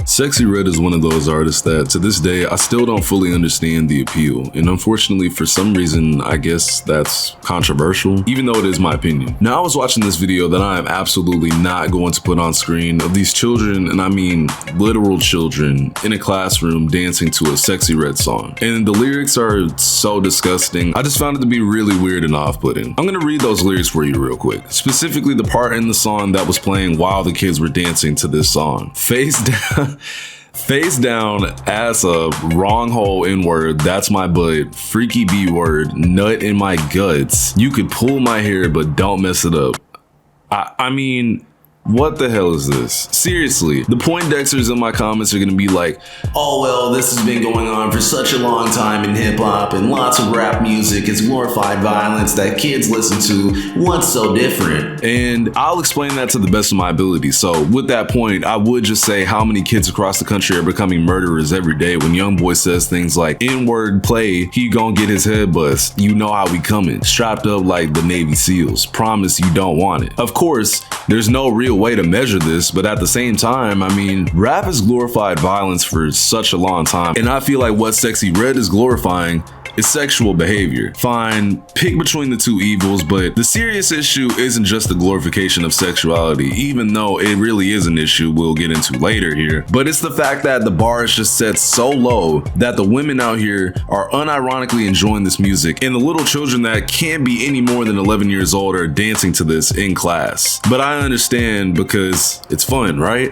Sexyy Red is one of those artists that, to this day, I still don't fully understand the appeal, and unfortunately, for some reason, I guess that's controversial, even though it is my opinion. Now, I was watching this video that I am absolutely not going to put on screen of these children, and I mean literal children, in a classroom dancing to a Sexyy Red song. And the lyrics are so disgusting, I just found it to be really weird and off-putting. I'm gonna read those lyrics for you real quick, specifically the part in the song that was playing while the kids were dancing to this song. Face down, ass up, wrong hole N-word, that's my butt, freaky B-word, nut in my guts. You could pull my hair, but don't mess it up. I mean, what the hell is this? Seriously, the Poindexters in my comments are gonna be like, oh well, this has been going on for such a long time in hip-hop, and lots of rap music is glorified violence that kids listen to. What's so different? And I'll explain that to the best of my ability. So with that point, I would just say how many kids across the country are becoming murderers every day when young boy says things like, N-word play, he gon' get his head bust. You know how we coming, strapped up like the Navy SEALs. Promise you don't want it. Of course, there's no real way to measure this, but at the same time, I mean, rap has glorified violence for such a long time, and I feel like what Sexyy Red is glorifying is sexual behavior. Fine, pick between the two evils, but the serious issue isn't just the glorification of sexuality, even though it really is an issue we'll get into later here, but it's the fact that the bar is just set so low that the women out here are unironically enjoying this music, and the little children that can't be any more than 11 years old are dancing to this in class. But I understand because it's fun, right?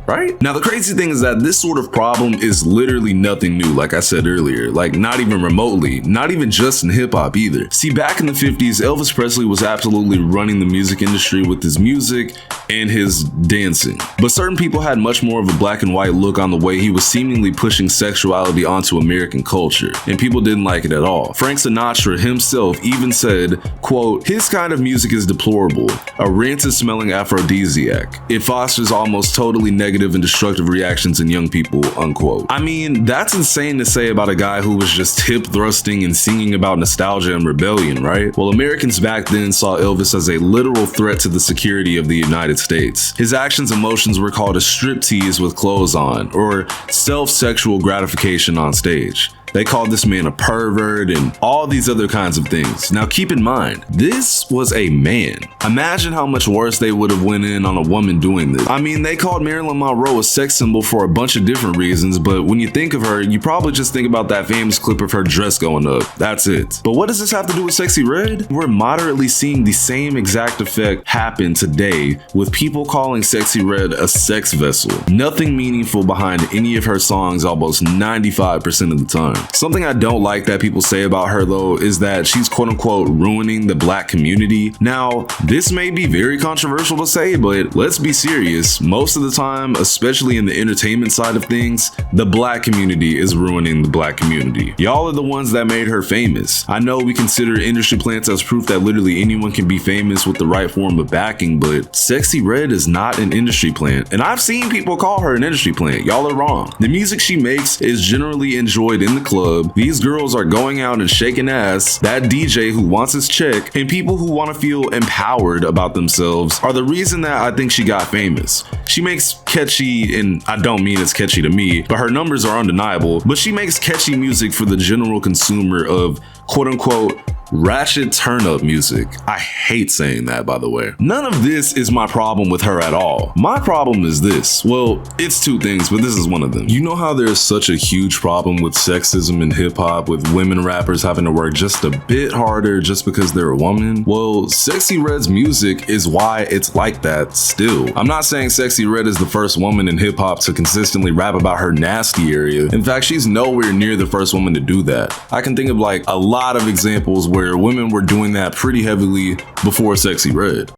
Right? Now, the crazy thing is that this sort of problem is literally nothing new, like I said earlier, like not even remotely, not even just in hip hop either. See, back in the 50s, Elvis Presley was absolutely running the music industry with his music and his dancing. But certain people had much more of a black and white look on the way he was seemingly pushing sexuality onto American culture, and people didn't like it at all. Frank Sinatra himself even said, quote, his kind of music is deplorable, a rancid smelling aphrodisiac. It fosters almost totally negative and destructive reactions in young people, unquote. I mean, that's insane to say about a guy who was just hip thrusting and singing about nostalgia and rebellion, right? Well, Americans back then saw Elvis as a literal threat to the security of the United States. His actions and motions were called a striptease with clothes on, or self-sexual gratification on stage. They called this man a pervert and all these other kinds of things. Now keep in mind, this was a man. Imagine how much worse they would have went in on a woman doing this. I mean, they called Marilyn Monroe a sex symbol for a bunch of different reasons, but when you think of her, you probably just think about that famous clip of her dress going up. That's it. But what does this have to do with Sexyy Red? We're moderately seeing the same exact effect happen today with people calling Sexyy Red a sex vessel. Nothing meaningful behind any of her songs almost 95% of the time. Something I don't like that people say about her though is that she's quote unquote ruining the black community. Now, this may be very controversial to say, but let's be serious. Most of the time, especially in the entertainment side of things, the black community is ruining the black community. Y'all are the ones that made her famous. I know we consider industry plants as proof that literally anyone can be famous with the right form of backing, but Sexyy Red is not an industry plant. And I've seen people call her an industry plant. Y'all are wrong. The music she makes is generally enjoyed in the club. These girls are going out and shaking ass. That DJ who wants his check and people who want to feel empowered about themselves are the reason that I think she got famous. She makes catchy, and I don't mean it's catchy to me, but her numbers are undeniable, but she makes catchy music for the general consumer of quote unquote ratchet turn up music. I hate saying that, by the way. None of this is my problem with her at all. My problem is this. Well, it's two things, but this is one of them. You know how there's such a huge problem with sexism in hip hop, with women rappers having to work just a bit harder just because they're a woman? Well, Sexyy Red's music is why it's like that still. I'm not saying Sexyy Red is the first woman in hip hop to consistently rap about her nasty area. In fact, she's nowhere near the first woman to do that. I can think of like a lot of examples where women were doing that pretty heavily before Sexyy Red.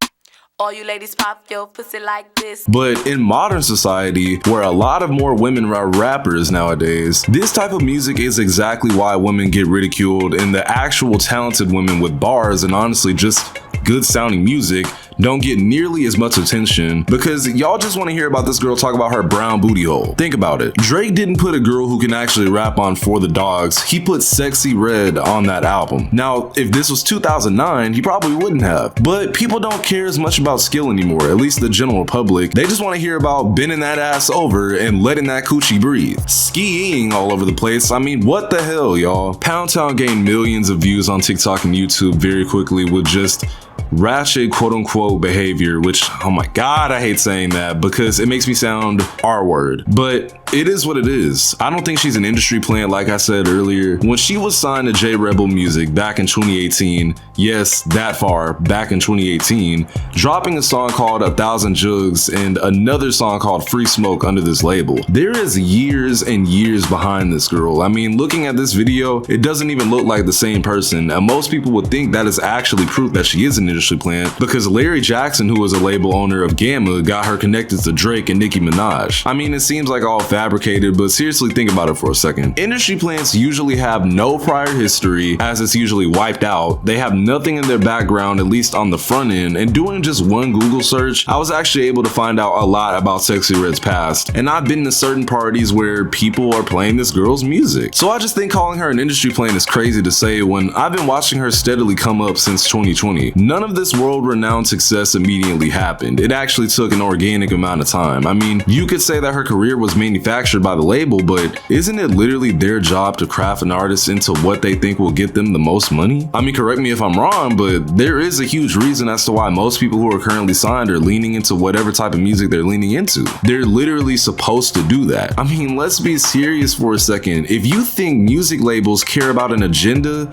All you ladies pop your pussy like this. But in modern society, where a lot of more women are rappers nowadays, this type of music is exactly why women get ridiculed, and the actual talented women with bars and honestly just good sounding music don't get nearly as much attention because y'all just want to hear about this girl talk about her brown booty hole. Think about it. Drake didn't put a girl who can actually rap on For the Dogs. He put Sexyy Red on that album. Now, if this was 2009, he probably wouldn't have. But people don't care as much about skill anymore, at least the general public. They just want to hear about bending that ass over and letting that coochie breathe. Skiing all over the place. I mean, what the hell, y'all? Pound Town gained millions of views on TikTok and YouTube very quickly with just ratchet quote-unquote behavior, which, oh my god, I hate saying that because it makes me sound R-word, but it is what it is. I don't think she's an industry plant like I said earlier. When she was signed to J Rebel Music back in 2018, yes, that far back in 2018, dropping a song called 1,000 Jugs and another song called Free Smoke under this label. There is years and years behind this girl. I mean, looking at this video, it doesn't even look like the same person, and most people would think that is actually proof that she is an industry plant because Larry Jackson, who was a label owner of Gamma, got her connected to Drake and Nicki Minaj. I mean, it seems like all fabricated, but seriously think about it for a second. Industry plants usually have no prior history, as it's usually wiped out. They have nothing in their background, at least on the front end, and doing just one Google search, I was actually able to find out a lot about Sexyy Red's past, and I've been to certain parties where people are playing this girl's music. So I just think calling her an industry plant is crazy to say when I've been watching her steadily come up since 2020. None of this world-renowned success immediately happened. It actually took an organic amount of time. I mean, you could say that her career was manufactured by the label, but isn't it literally their job to craft an artist into what they think will get them the most money? I mean, correct me if I'm wrong, but there is a huge reason as to why most people who are currently signed are leaning into whatever type of music they're leaning into. They're literally supposed to do that. I mean, let's be serious for a second. If you think music labels care about an agenda,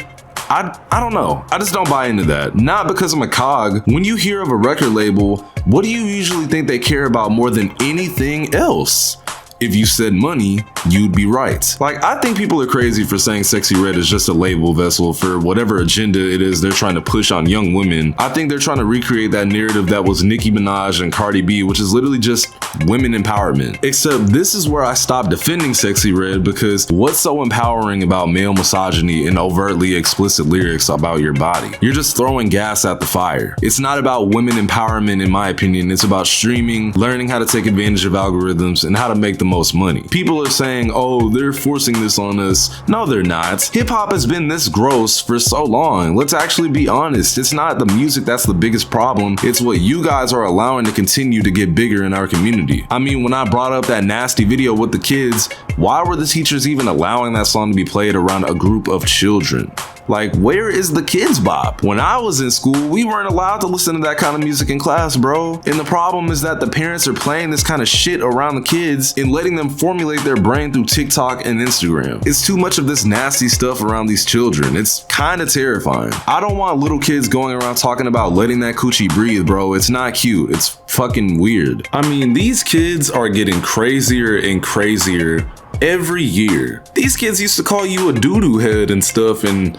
I don't know. I just don't buy into that. Not because I'm a cog. When you hear of a record label, what do you usually think they care about more than anything else? If you said money, you'd be right. Like, I think people are crazy for saying Sexyy Red is just a label vessel for whatever agenda it is they're trying to push on young women. I think they're trying to recreate that narrative that was Nicki Minaj and Cardi B, which is literally just women empowerment. Except this is where I stopped defending Sexyy Red, because what's so empowering about male misogyny and overtly explicit lyrics about your body? You're just throwing gas at the fire. It's not about women empowerment, in my opinion. It's about streaming, learning how to take advantage of algorithms, and how to make the most money. People are saying, oh, they're forcing this on us. No, they're not. Hip hop has been this gross for so long. Let's actually be honest. It's not the music that's the biggest problem. It's what you guys are allowing to continue to get bigger in our community. I mean, when I brought up that nasty video with the kids, why were the teachers even allowing that song to be played around a group of children? Like, where is the kids bop? When I was in school, we weren't allowed to listen to that kind of music in class, bro. And the problem is that the parents are playing this kind of shit around the kids and letting them formulate their brain through TikTok and Instagram. It's too much of this nasty stuff around these children. It's kind of terrifying. I don't want little kids going around talking about letting that coochie breathe, bro. It's not cute. It's fucking weird. I mean, these kids are getting crazier and crazier every year. These kids used to call you a doo-doo head and stuff and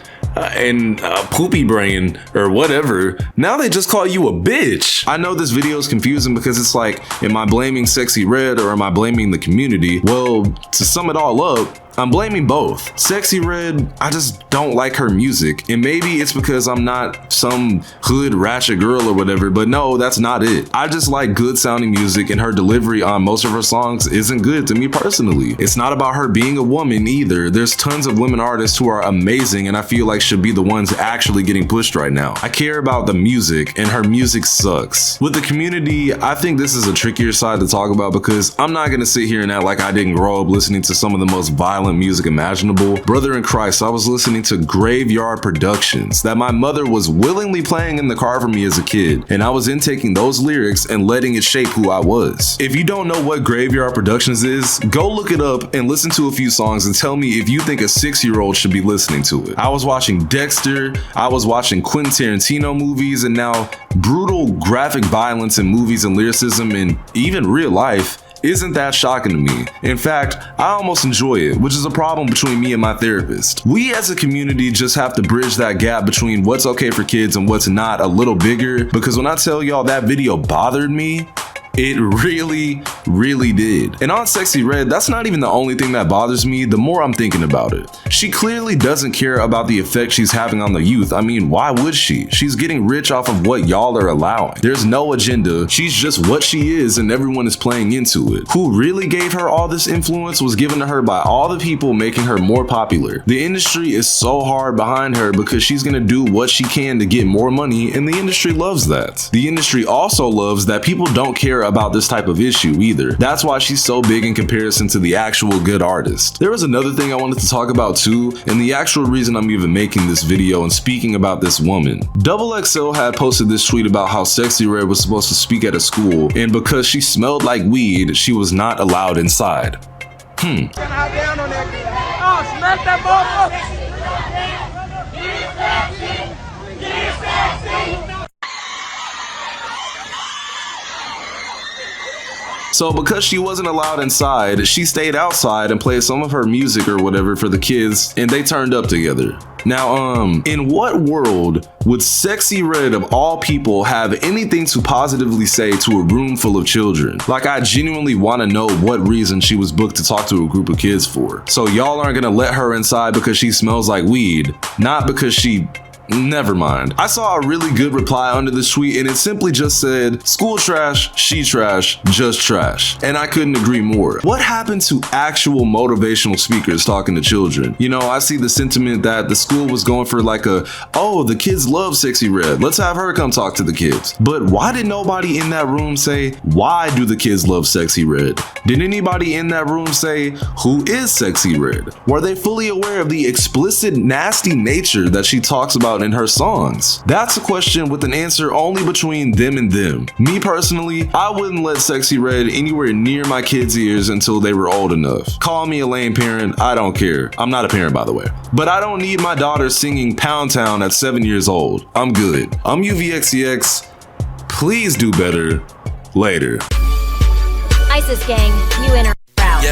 poopy brain or whatever. Now they just call you a bitch. I know this video is confusing because it's like, am I blaming Sexyy Red or am I blaming the community? Well, to sum it all up, I'm blaming both. Sexyy Red, I just don't like her music. And maybe it's because I'm not some hood ratchet girl or whatever, but no, that's not it. I just like good sounding music, and her delivery on most of her songs isn't good to me personally. It's not about her being a woman either. There's tons of women artists who are amazing and I feel like should be the ones actually getting pushed right now. I care about the music, and her music sucks. With the community, I think this is a trickier side to talk about because I'm not gonna sit here and act like I didn't grow up listening to some of the most violent music imaginable. Brother in Christ, I was listening to Graveyard Productions that my mother was willingly playing in the car for me as a kid, and I was intaking those lyrics and letting it shape who I was. If you don't know what Graveyard Productions is, go look it up and listen to a few songs and tell me if you think a 6-year-old should be listening to it. I was watching Dexter, I was watching Quentin Tarantino movies, and now brutal graphic violence in movies and lyricism and even real life isn't that shocking to me. In fact, I almost enjoy it, which is a problem between me and my therapist. We as a community just have to bridge that gap between what's okay for kids and what's not a little bigger, because when I tell y'all that video bothered me, It really did. And on Sexyy Red, that's not even the only thing that bothers me the more I'm thinking about it. She clearly doesn't care about the effect she's having on the youth. I mean, why would she? She's getting rich off of what y'all are allowing. There's no agenda. She's just what she is and everyone is playing into it. Who really gave her all this influence was given to her by all the people making her more popular. The industry is so hard behind her because she's gonna do what she can to get more money, and the industry loves that. The industry also loves that people don't care about this type of issue either. That's why she's so big in comparison to the actual good artist. There was another thing I wanted to talk about too, and the actual reason I'm even making this video and speaking about this woman. XXL had posted this tweet about how Sexyy Red was supposed to speak at a school, and because she smelled like weed, she was not allowed inside. So because she wasn't allowed inside, she stayed outside and played some of her music or whatever for the kids, and they turned up together. Now, in what world would Sexyy Red of all people have anything to positively say to a room full of children? Like, I genuinely want to know what reason she was booked to talk to a group of kids for. So y'all aren't gonna let her inside because she smells like weed, not because she... Never mind. I saw a really good reply under this tweet, and it simply just said, school trash, she trash, just trash. And I couldn't agree more. What happened to actual motivational speakers talking to children? You know, I see the sentiment that the school was going for like a, oh, the kids love Sexyy Red, let's have her come talk to the kids. But why did nobody in that room say, why do the kids love Sexyy Red? Did anybody in that room say, who is Sexyy Red? Were they fully aware of the explicit, nasty nature that she talks about in her songs? That's a question with an answer only between them and them. Me personally, I wouldn't let Sexyy Red anywhere near my kids' ears until they were old enough. Call me a lame parent, I don't care. I'm not a parent, by the way. But I don't need my daughter singing Pound Town at 7 years old. I'm good. I'm UVXCX. Please do better later. ISIS gang, you in or out?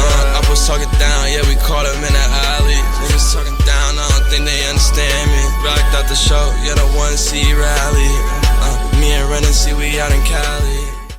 I was talking down, yeah, we caught him in that alley. Niggas talking down, I don't think they understand me. Rocked out the show, yeah, the 1C rally. Me and Ren and C, we out in Cali.